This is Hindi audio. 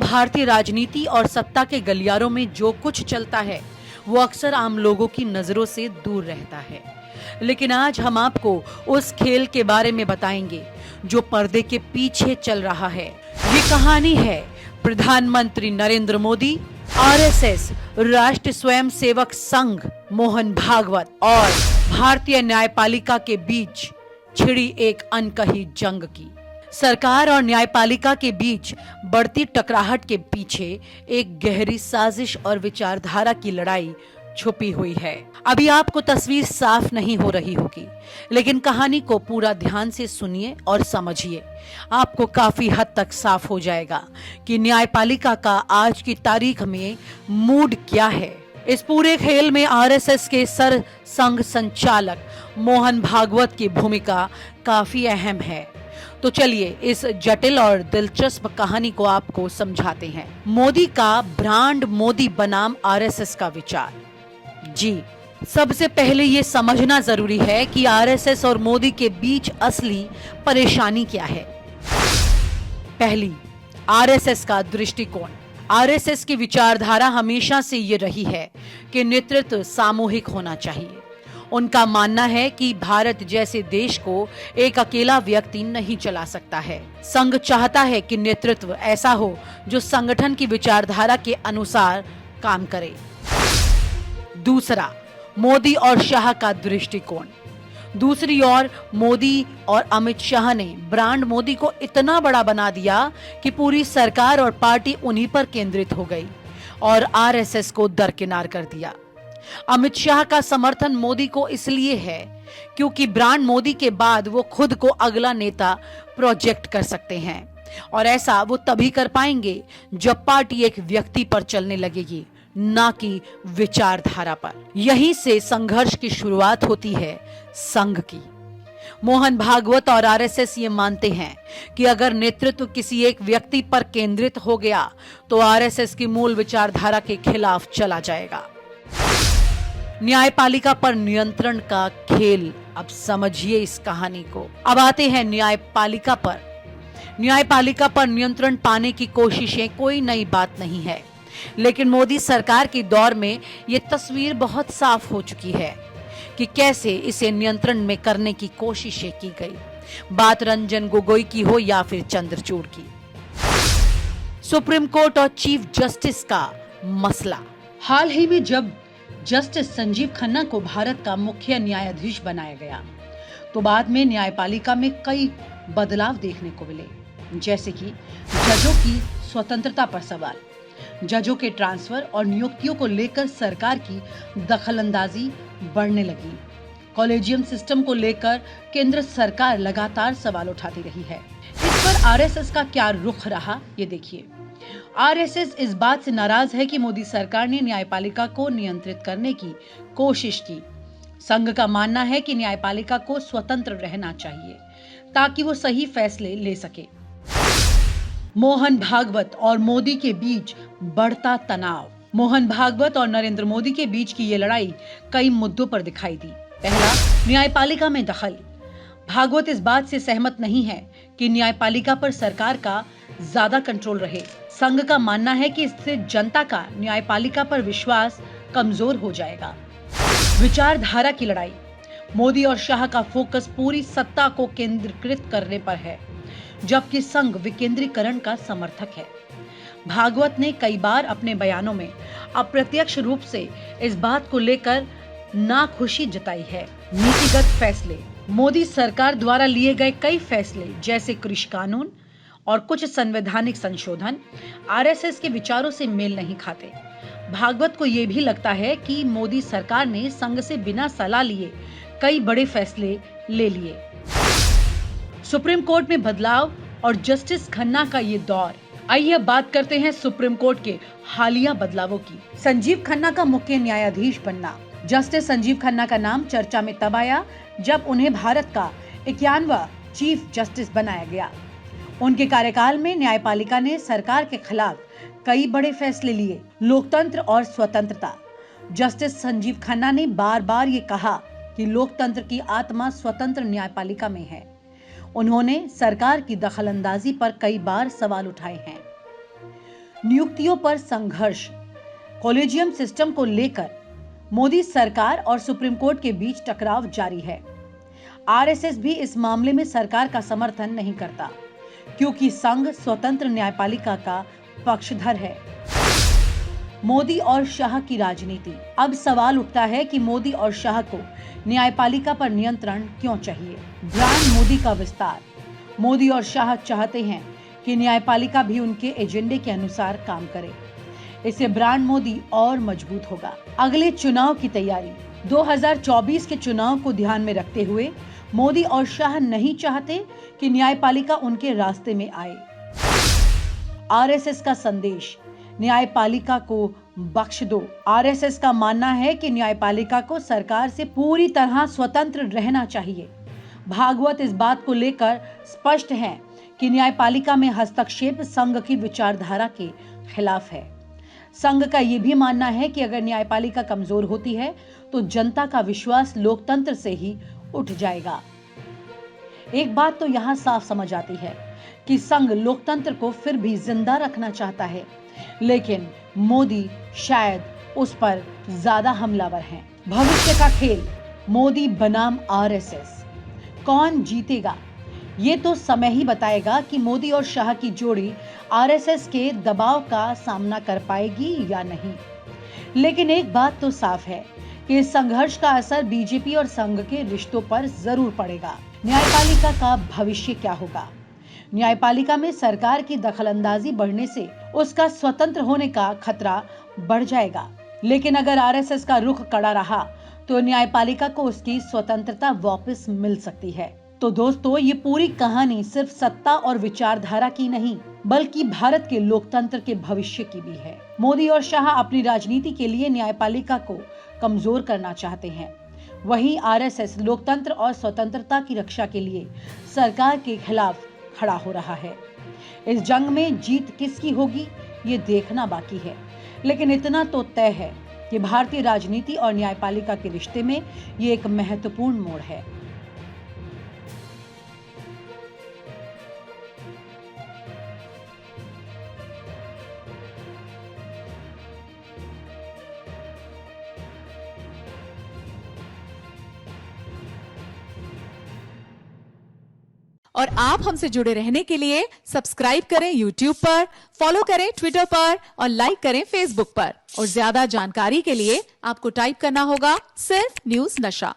भारतीय राजनीति और सत्ता के गलियारों में जो कुछ चलता है वो अक्सर आम लोगों की नजरों से दूर रहता है। लेकिन आज हम आपको उस खेल के बारे में बताएंगे जो पर्दे के पीछे चल रहा है। ये कहानी है प्रधानमंत्री नरेंद्र मोदी, आरएसएस, राष्ट्रीय स्वयंसेवक संघ, मोहन भागवत और भारतीय न्यायपालिका के बीच छिड़ी एक अनकही जंग की। सरकार और न्यायपालिका के बीच बढ़ती टकराहट के पीछे एक गहरी साजिश और विचारधारा की लड़ाई छुपी हुई है। अभी आपको तस्वीर साफ नहीं हो रही होगी, लेकिन कहानी को पूरा ध्यान से सुनिए और समझिए। आपको काफी हद तक साफ हो जाएगा कि न्यायपालिका का आज की तारीख में मूड क्या है। इस पूरे खेल में आरएसएस के सर संघ संचालक मोहन भागवत की भूमिका काफी अहम है। तो चलिए इस जटिल और दिलचस्प कहानी को आपको समझाते हैं। मोदी का ब्रांड मोदी बनाम आरएसएस का विचार। जी, सबसे पहले ये समझना जरूरी है कि आरएसएस और मोदी के बीच असली परेशानी क्या है। पहली, आरएसएस का दृष्टिकोण। आरएसएस की विचारधारा हमेशा से ये रही है कि नेतृत्व सामूहिक होना चाहिए। उनका मानना है कि भारत जैसे देश को एक अकेला व्यक्ति नहीं चला सकता है। संघ चाहता है कि नेतृत्व ऐसा हो जो संगठन की विचारधारा के अनुसार काम करे। दूसरा, मोदी और शाह का दृष्टिकोण। दूसरी ओर मोदी और अमित शाह ने ब्रांड मोदी को इतना बड़ा बना दिया कि पूरी सरकार और पार्टी उन्हीं पर केंद्रित हो गई और आरएसएस को दरकिनार कर दिया। अमित शाह का समर्थन मोदी को इसलिए है क्योंकि ब्रांड मोदी के बाद वो खुद को अगला नेता प्रोजेक्ट कर सकते हैं, और ऐसा वो तभी कर पाएंगे जब पार्टी एक व्यक्ति पर चलने लगेगी, ना कि विचारधारा पर। यहीं से संघर्ष की शुरुआत होती है संघ की। मोहन भागवत और आरएसएस ये मानते हैं कि अगर नेतृत्व किसी एक व्यक्ति पर केंद्रित हो गया तो आरएसएस की मूल विचारधारा के खिलाफ चला जाएगा। न्यायपालिका पर नियंत्रण का खेल। अब समझिए इस कहानी को। अब आते हैं न्यायपालिका पर। न्यायपालिका पर नियंत्रण पाने की कोशिशें कोई नई बात नहीं है, लेकिन मोदी सरकार के दौर में ये तस्वीर बहुत साफ हो चुकी है कि कैसे इसे नियंत्रण में करने की कोशिशें की गई। बात रंजन गोगोई की हो या फिर चंद्रचूड़ की। सुप्रीम कोर्ट और चीफ जस्टिस का मसला। हाल ही में जब जस्टिस संजीव खन्ना को भारत का मुख्य न्यायाधीश बनाया गया तो बाद में न्यायपालिका में कई बदलाव देखने को मिले, जैसे कि जजों की स्वतंत्रता पर सवाल, जजों के ट्रांसफर और नियुक्तियों को लेकर सरकार की दखलंदाजी बढ़ने लगी। कॉलेजियम सिस्टम को लेकर केंद्र सरकार लगातार सवाल उठाती रही है। इस पर आरएसएस का क्या रुख रहा, ये देखिए। आरएसएस इस बात से नाराज है कि मोदी सरकार ने न्यायपालिका को नियंत्रित करने की कोशिश की। संघ का मानना है कि न्यायपालिका को स्वतंत्र रहना चाहिए ताकि वो सही फैसले ले सके। मोहन भागवत और मोदी के बीच बढ़ता तनाव। मोहन भागवत और नरेंद्र मोदी के बीच की ये लड़ाई कई मुद्दों पर दिखाई दी। पहला, न्यायपालिका में दखल। भागवत इस बात से सहमत नहीं है कि न्यायपालिका पर सरकार का ज्यादा कंट्रोल रहे। संघ का मानना है कि इससे जनता का न्यायपालिका पर विश्वास कमजोर हो जाएगा। विचारधारा की लड़ाई। मोदी और शाह का फोकस पूरी सत्ता को केंद्रीकृत करने पर है, जबकि संघ विकेंद्रीकरण का समर्थक है। भागवत ने कई बार अपने बयानों में अप्रत्यक्ष रूप से इस बात को लेकर नाखुशी जताई है। नीतिगत फैसले। मोदी सरकार द्वारा लिए गए कई फैसले जैसे कृषि कानून और कुछ संवैधानिक संशोधन आरएसएस के विचारों से मेल नहीं खाते। भागवत को यह भी लगता है कि मोदी सरकार ने संघ से बिना सलाह लिए कई बड़े फैसले ले लिए। सुप्रीम कोर्ट में बदलाव और जस्टिस खन्ना का ये दौर। आइए बात करते हैं सुप्रीम कोर्ट के हालिया बदलावों की। संजीव खन्ना का मुख्य न्यायाधीश बनना। जस्टिस संजीव खन्ना का नाम चर्चा में तब आया जब उन्हें भारत का 51वां चीफ जस्टिस बनाया गया। उनके कार्यकाल में न्यायपालिका ने सरकार के खिलाफ कई बड़े फैसले लिए। लोकतंत्र और स्वतंत्रता। जस्टिस संजीव खन्ना ने बार बार ये कहा कि लोकतंत्र की आत्मा स्वतंत्र न्यायपालिका में है। उन्होंने सरकार की दखलंदाजी पर कई बार सवाल उठाए हैं। नियुक्तियों पर संघर्ष, कॉलेजियम सिस्टम को लेकर मोदी सरकार और सुप्रीम कोर्ट के बीच टकराव जारी है। आरएसएस भी इस मामले में सरकार का समर्थन नहीं करता, क्योंकि संघ स्वतंत्र न्यायपालिका का पक्षधर है। मोदी और शाह की राजनीति। अब सवाल उठता है कि मोदी और शाह को न्यायपालिका पर नियंत्रण क्यों चाहिए। ब्रांड मोदी का विस्तार। मोदी और शाह चाहते हैं कि न्यायपालिका भी उनके एजेंडे के अनुसार काम करे। इससे ब्रांड मोदी और मजबूत होगा। अगले चुनाव की तैयारी। 2024 के चुनाव को ध्यान में रखते हुए मोदी और शाह नहीं चाहते कि न्यायपालिका उनके रास्ते में आए। आरएसएस का संदेश, न्यायपालिका को बख्श दो। आरएसएस का मानना है कि न्यायपालिका को सरकार से पूरी तरह स्वतंत्र रहना चाहिए। भागवत इस बात को लेकर स्पष्ट है कि न्यायपालिका में हस्तक्षेप संघ की विचारधारा के खिलाफ है। संघ का यह भी मानना है कि अगर न्यायपालिका कमजोर होती है तो जनता का विश्वास लोकतंत्र से ही उठ जाएगा। एक बात तो यहाँ साफ समझ आती है कि संघ लोकतंत्र को फिर भी जिंदा रखना चाहता है, लेकिन मोदी शायद उस पर ज्यादा हमलावर हैं। भविष्य का खेल, मोदी बनाम आरएसएस, कौन जीतेगा ये तो समय ही बताएगा कि मोदी और शाह की जोड़ी आरएसएस के दबाव का सामना कर पाएगी या नहीं। लेकिन एक बात तो साफ है कि इस संघर्ष का असर बीजेपी और संघ के रिश्तों पर जरूर पड़ेगा। न्यायपालिका का भविष्य क्या होगा? न्यायपालिका में सरकार की दखलंदाजी बढ़ने से उसका स्वतंत्र होने का खतरा बढ़ जाएगा। लेकिन अगर आरएसएस का रुख कड़ा रहा तो न्यायपालिका को उसकी स्वतंत्रता वापस मिल सकती है। तो दोस्तों, ये पूरी कहानी सिर्फ सत्ता और विचारधारा की नहीं, बल्कि भारत के लोकतंत्र के भविष्य की भी है। मोदी और शाह अपनी राजनीति के लिए न्यायपालिका को कमजोर करना चाहते हैं, वहीं आरएसएस लोकतंत्र और स्वतंत्रता की रक्षा के लिए सरकार के खिलाफ खड़ा हो रहा है। इस जंग में जीत किसकी होगी ये देखना बाकी है, लेकिन इतना तो तय है कि भारतीय राजनीति और न्यायपालिका के रिश्ते में ये एक महत्वपूर्ण मोड़ है। और आप हमसे जुड़े रहने के लिए सब्सक्राइब करें YouTube पर, फॉलो करें Twitter पर और लाइक करें Facebook पर। और ज्यादा जानकारी के लिए आपको टाइप करना होगा सिर्फ न्यूज़ नशा।